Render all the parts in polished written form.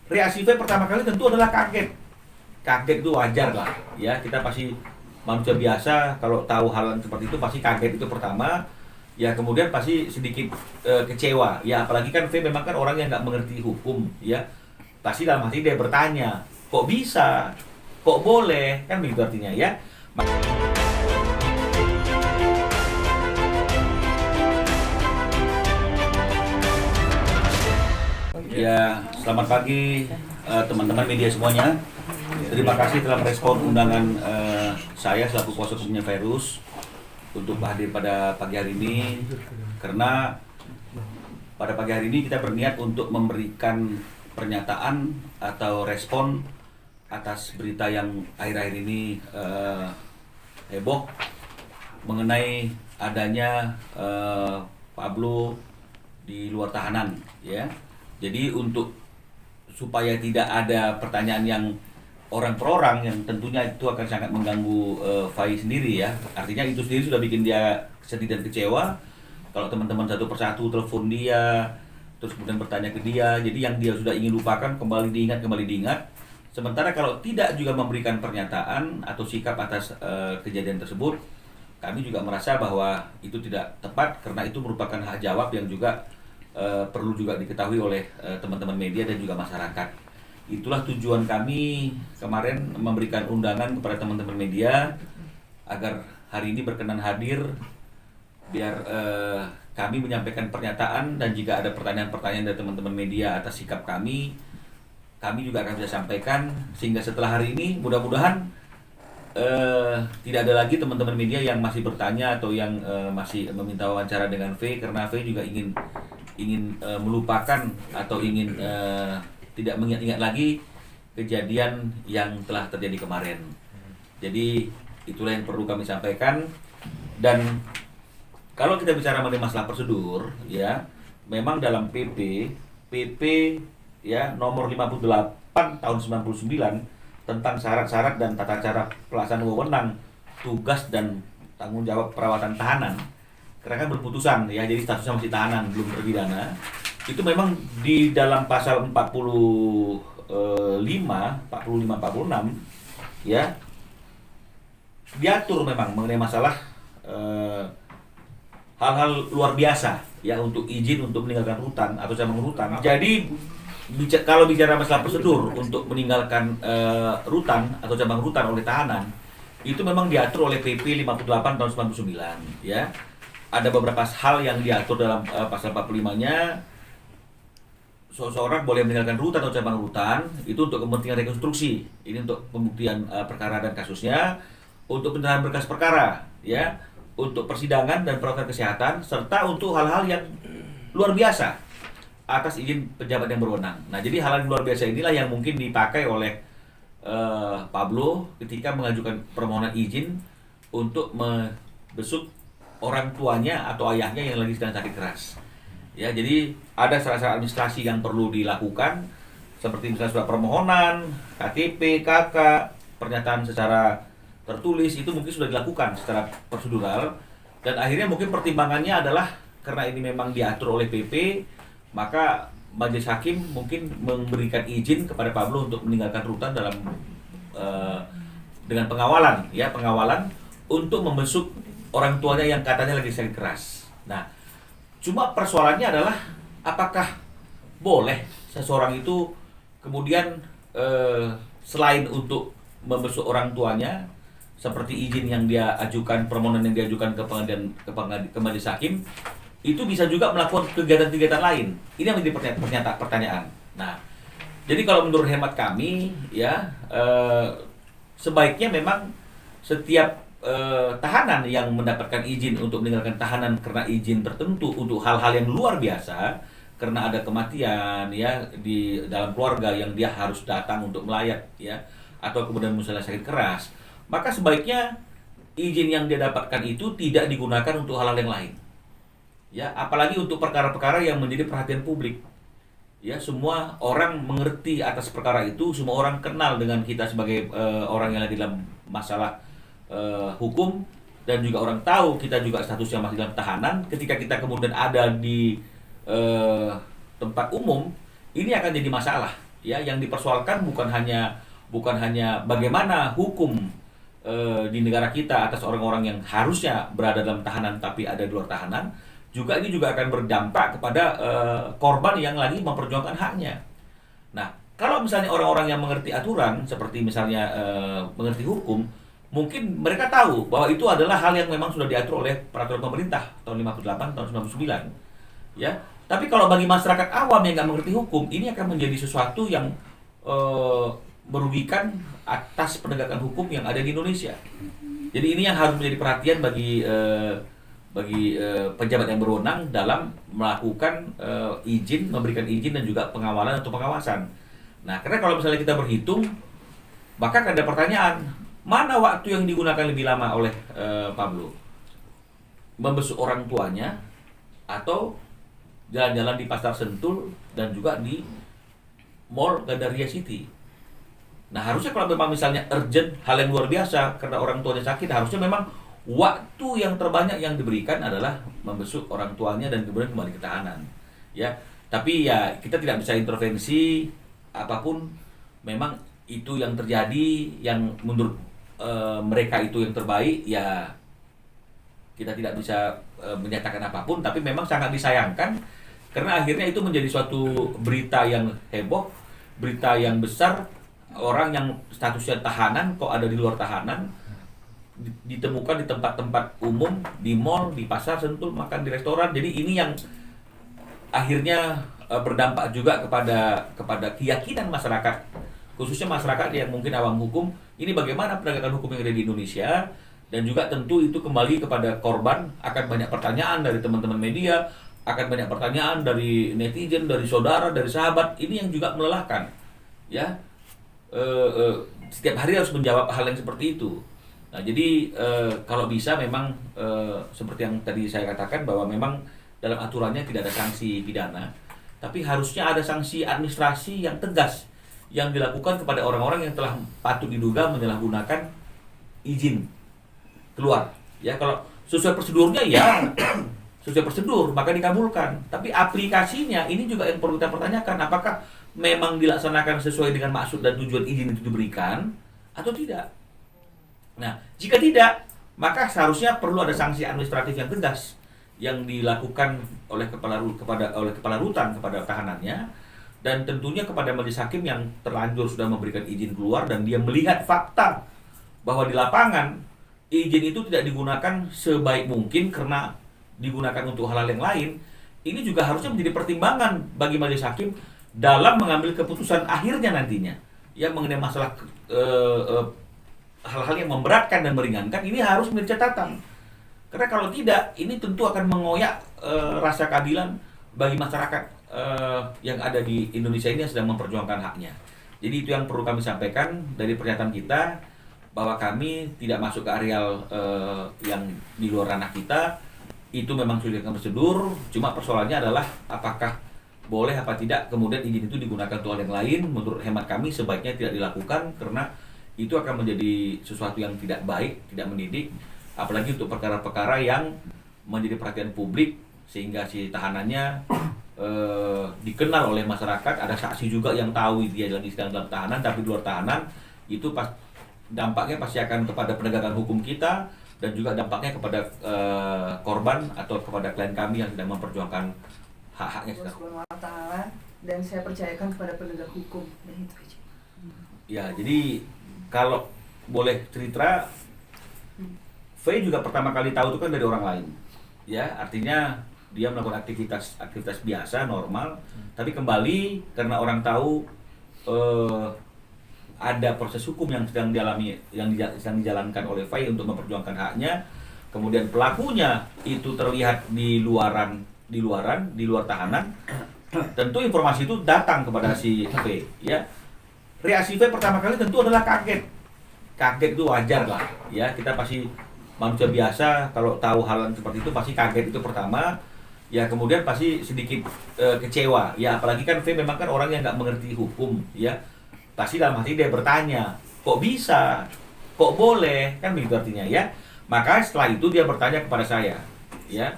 reaksi V pertama kali tentu adalah kaget. Kaget itu wajar lah, ya kita pasti manusia biasa kalau tahu hal seperti itu pasti kaget itu pertama. Ya kemudian pasti sedikit kecewa. Ya apalagi kan V memang kan orang yang nggak mengerti hukum, ya pasti dalam hati dia bertanya, kok bisa, kok boleh, kan begitu artinya ya. Ya, selamat pagi teman-teman media semuanya. Terima kasih telah merespon undangan saya selaku kuasa hukumnya Virus untuk hadir pada pagi hari ini. Karena pada pagi hari ini kita berniat untuk memberikan pernyataan atau respon atas berita yang akhir-akhir ini heboh mengenai adanya Pablo di luar tahanan, ya. Jadi supaya tidak ada pertanyaan yang orang per orang yang tentunya itu akan sangat mengganggu Fai sendiri, ya. Artinya itu sendiri sudah bikin dia sedih dan kecewa. Kalau teman-teman satu persatu telepon dia, terus kemudian bertanya ke dia, jadi yang dia sudah ingin lupakan kembali diingat. Sementara kalau tidak juga memberikan pernyataan atau sikap atas kejadian tersebut, kami juga merasa bahwa itu tidak tepat karena itu merupakan hak jawab yang juga perlu juga diketahui oleh teman-teman media dan juga masyarakat. Itulah tujuan kami kemarin memberikan undangan kepada teman-teman media agar hari ini berkenan hadir biar kami menyampaikan pernyataan, dan jika ada pertanyaan-pertanyaan dari teman-teman media atas sikap kami juga akan bisa sampaikan, sehingga setelah hari ini mudah-mudahan tidak ada lagi teman-teman media yang masih bertanya atau yang masih meminta wawancara dengan V, karena V juga ingin melupakan atau ingin tidak mengingat-ingat lagi kejadian yang telah terjadi kemarin. Jadi itulah yang perlu kami sampaikan. Dan kalau kita bicara mengenai masalah prosedur, ya memang dalam PP ya nomor 58 tahun 99 tentang syarat-syarat dan tata cara pelaksanaan wewenang, tugas dan tanggung jawab perawatan tahanan, karena kan berputusan, ya, jadi statusnya masih tahanan, belum terpidana. Itu memang di dalam pasal 46 ya diatur memang mengenai masalah hal-hal luar biasa, ya, untuk izin untuk meninggalkan rutan atau cabang rutan. Jadi kalau bicara masalah prosedur untuk meninggalkan rutan atau cabang rutan oleh tahanan, itu memang diatur oleh PP 58 tahun 99, ya. Ada beberapa hal yang diatur dalam pasal 45-nya. Seseorang boleh meninggalkan rutan atau cabang rutan itu untuk kepentingan rekonstruksi. Ini untuk pembuktian perkara dan kasusnya, untuk penyerahan berkas perkara, ya, untuk persidangan dan perawatan kesehatan, serta untuk hal-hal yang luar biasa atas izin pejabat yang berwenang. Nah, jadi hal yang luar biasa inilah yang mungkin dipakai oleh Pablo ketika mengajukan permohonan izin untuk membesuk orang tuanya atau ayahnya yang lagi sedang sakit keras. Ya, jadi ada syarat-syarat administrasi yang perlu dilakukan, seperti misalnya surat permohonan, KTP, KK, pernyataan secara tertulis, itu mungkin sudah dilakukan secara prosedural. Dan akhirnya mungkin pertimbangannya adalah karena ini memang diatur oleh PP, maka majelis hakim mungkin memberikan izin kepada Pablo untuk meninggalkan rutan dalam dengan pengawalan, ya, pengawalan untuk membesuk orang tuanya yang katanya lagi sakit keras. Nah, cuma persoalannya adalah apakah boleh seseorang itu kemudian selain untuk membesuk orang tuanya seperti izin yang dia ajukan, permohonan yang diajukan ke majelis hakim, itu bisa juga melakukan kegiatan-kegiatan lain. Ini yang menjadi pertanyaan. Nah, jadi kalau menurut hemat kami, ya, sebaiknya memang setiap tahanan yang mendapatkan izin untuk meninggalkan tahanan karena izin tertentu untuk hal-hal yang luar biasa, karena ada kematian, ya, di dalam keluarga yang dia harus datang untuk melayat, ya, atau kemudian misalnya sakit keras, maka sebaiknya izin yang dia dapatkan itu tidak digunakan untuk hal-hal yang lain, ya, apalagi untuk perkara-perkara yang menjadi perhatian publik. Ya, semua orang mengerti atas perkara itu, semua orang kenal dengan kita sebagai orang yang lagi dalam masalah hukum, dan juga orang tahu kita juga statusnya masih dalam tahanan. Ketika kita kemudian ada di tempat umum, ini akan jadi masalah, Ya, yang dipersoalkan bukan hanya bagaimana hukum di negara kita atas orang-orang yang harusnya berada dalam tahanan tapi ada di luar tahanan, juga ini juga akan berdampak kepada korban yang lagi memperjuangkan haknya. Nah, kalau misalnya orang-orang yang mengerti aturan, seperti misalnya mengerti hukum, mungkin mereka tahu bahwa itu adalah hal yang memang sudah diatur oleh peraturan pemerintah tahun 58, tahun 99. Ya, tapi kalau bagi masyarakat awam yang nggak mengerti hukum, ini akan menjadi sesuatu yang merugikan atas penegakan hukum yang ada di Indonesia. Jadi ini yang harus menjadi perhatian bagi pejabat yang berwenang dalam melakukan izin, memberikan izin dan juga pengawalan atau pengawasan. Nah, karena kalau misalnya kita berhitung, maka ada pertanyaan, mana waktu yang digunakan lebih lama oleh Pablo? Membesuk orang tuanya atau jalan-jalan di Pasar Sentul dan juga di Mall Gandaria City? Nah, harusnya kalau memang misalnya urgent, hal yang luar biasa karena orang tuanya sakit, harusnya memang waktu yang terbanyak yang diberikan adalah membesuk orang tuanya dan kemudian kembali ke tahanan. Ya, tapi ya kita tidak bisa intervensi apapun. Memang itu yang terjadi, yang menurut mereka itu yang terbaik, ya kita tidak bisa menyatakan apapun. Tapi memang sangat disayangkan karena akhirnya itu menjadi suatu berita yang heboh, berita yang besar. Orang yang statusnya tahanan kok ada di luar tahanan, ditemukan di tempat-tempat umum, di mall, di pasar Sentul, makan di restoran. Jadi ini yang akhirnya berdampak juga kepada keyakinan masyarakat, khususnya masyarakat yang mungkin awam hukum. Ini bagaimana penegakan hukum yang ada di Indonesia, dan juga tentu itu kembali kepada korban. Akan banyak pertanyaan dari teman-teman media, akan banyak pertanyaan dari netizen, dari saudara, dari sahabat. Ini yang juga melelahkan, ya. Setiap hari harus menjawab hal yang seperti itu. Nah, jadi kalau bisa memang seperti yang tadi saya katakan, bahwa memang dalam aturannya tidak ada sanksi pidana, tapi harusnya ada sanksi administrasi yang tegas yang dilakukan kepada orang-orang yang telah patut diduga menyalahgunakan izin keluar. Ya, kalau sesuai prosedurnya ya sesuai prosedur maka dikabulkan. Tapi aplikasinya ini juga yang perlu kita pertanyakan, apakah memang dilaksanakan sesuai dengan maksud dan tujuan izin itu diberikan atau tidak. Nah, jika tidak, maka seharusnya perlu ada sanksi administratif yang tegas yang dilakukan oleh kepala rutan kepada tahanannya, dan tentunya kepada majelis hakim yang terlanjur sudah memberikan izin keluar dan dia melihat fakta bahwa di lapangan izin itu tidak digunakan sebaik mungkin karena digunakan untuk hal-hal yang lain. Ini juga harusnya menjadi pertimbangan bagi majelis hakim dalam mengambil keputusan akhirnya nantinya, yang mengenai masalah hal-hal yang memberatkan dan meringankan. Ini harus menjadi catatan, karena kalau tidak, ini tentu akan mengoyak rasa keadilan bagi masyarakat yang ada di Indonesia ini yang sedang memperjuangkan haknya. Jadi itu yang perlu kami sampaikan dari pernyataan kita, bahwa kami tidak masuk ke areal yang di luar ranah kita. Itu memang sudah dengan prosedur, cuma persoalannya adalah apakah boleh apa tidak kemudian izin itu digunakan untuk hal yang lain. Menurut hemat kami sebaiknya tidak dilakukan, karena itu akan menjadi sesuatu yang tidak baik, tidak mendidik, apalagi untuk perkara-perkara yang menjadi perhatian publik sehingga si tahanannya dikenal oleh masyarakat. Ada saksi juga yang tahu dia lagi sedang dalam tahanan, tapi di luar tahanan. Itu dampaknya pasti akan kepada penegakan hukum kita, dan juga dampaknya kepada korban atau kepada klien kami yang sedang memperjuangkan hak-haknya. Dan saya percayakan kepada penegak hukum, dan itu aja. Ya, jadi kalau boleh cerita, V juga pertama kali tahu itu kan dari orang lain. Ya, artinya dia melakukan aktivitas biasa normal, tapi kembali karena orang tahu ada proses hukum yang sedang dialami, yang sedang dijalankan oleh V untuk memperjuangkan haknya. Kemudian pelakunya itu terlihat di luar tahanan. Tentu informasi itu datang kepada si V, ya. Reaksi V pertama kali tentu adalah kaget. Kaget itu wajar lah, ya. Kita pasti manusia biasa, kalau tahu hal yang seperti itu pasti kaget, itu pertama. Ya, kemudian pasti sedikit kecewa, ya. Apalagi kan V memang kan orang yang nggak mengerti hukum, ya. Pasti dalam hati dia bertanya, kok bisa, kok boleh, kan begitu artinya, ya. Maka setelah itu dia bertanya kepada saya, ya.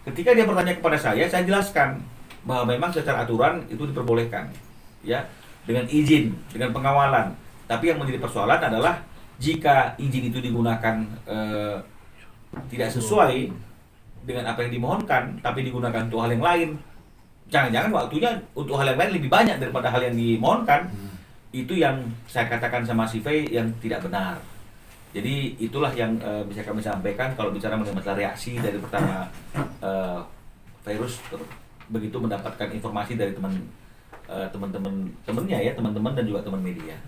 Ketika dia bertanya kepada saya jelaskan bahwa memang secara aturan itu diperbolehkan, ya. dengan izin, dengan pengawalan. Tapi yang menjadi persoalan adalah jika izin itu digunakan tidak sesuai dengan apa yang dimohonkan, tapi digunakan untuk hal yang lain, jangan-jangan waktunya untuk hal yang lain lebih banyak daripada hal yang dimohonkan. Itu yang saya katakan sama si Faye yang tidak benar. Jadi itulah yang bisa kami sampaikan kalau bicara mengenai masalah reaksi dari pertama virus begitu mendapatkan informasi dari teman-temannya ya, teman-teman dan juga teman media.